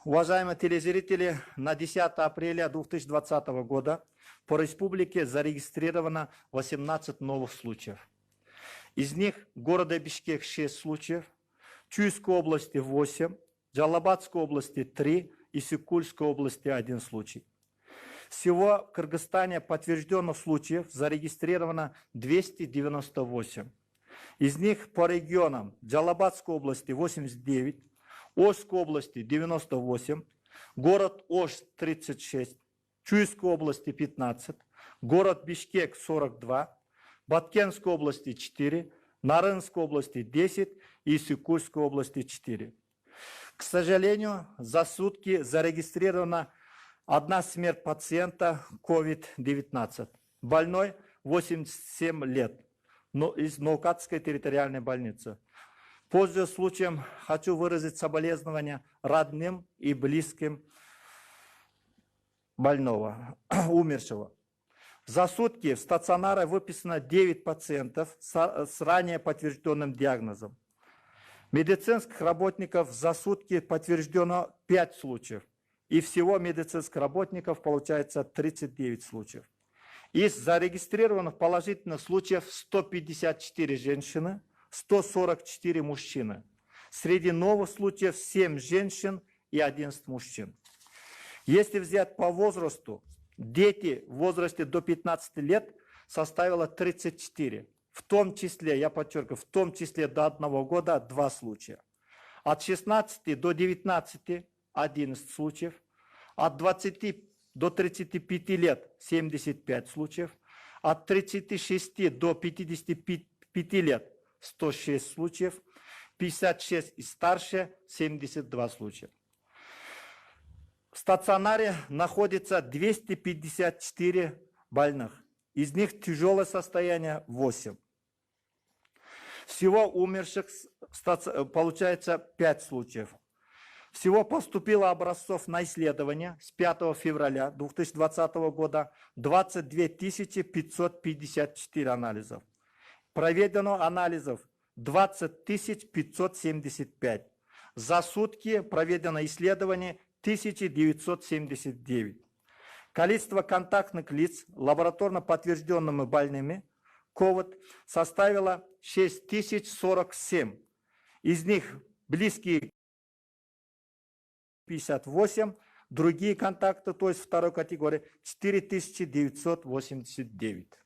Уважаемые телезрители, на 10 апреля 2020 года по республике зарегистрировано 18 новых случаев. Из них в городе Бишкек 6 случаев, Чуйской области 8, Джалабадской области 3 и Сыкульской области 1 случай. Всего в Кыргызстане подтвержденных случаев зарегистрировано 298. Из них по регионам Джалабадской области 89, Ошской области 98, город Ош 36, Чуйской области 15, город Бишкек 42, Баткенской области 4, Нарынской области 10 и Сыкульской области 4. К сожалению, за сутки зарегистрирована одна смерть пациента COVID-19. Больной 87 лет, но из Наукатской территориальной больницы. Пользуясь случаем, хочу выразить соболезнования родным и близким больного, умершего. За сутки в стационаре выписано 9 пациентов с ранее подтвержденным диагнозом. Медицинских работников за сутки подтверждено 5 случаев. И всего медицинских работников получается 39 случаев. Из зарегистрированных положительных случаев 154 женщины, 144 мужчины. Среди новых случаев 7 женщин и 11 мужчин. Если взять по возрасту, дети в возрасте до 15 лет составило 34. В том числе, я подчеркиваю, в том числе до 1 года 2 случая. От 16 до 19 11 случаев. От 20 до 35 лет 75 случаев. От 36 до 55 лет 106 случаев, 56 и старше 72 случая. В стационаре находится 254 больных, из них тяжелое состояние 8. Всего умерших получается 5 случаев. Всего поступило образцов на исследование с 5 февраля 2020 года 22 554 анализов. Проведено анализов 20 575. За сутки проведено исследование 1979. Количество контактных лиц лабораторно подтвержденными больными COVID составило 6047. Из них близкие 58, другие контакты, то есть второй категории 4989.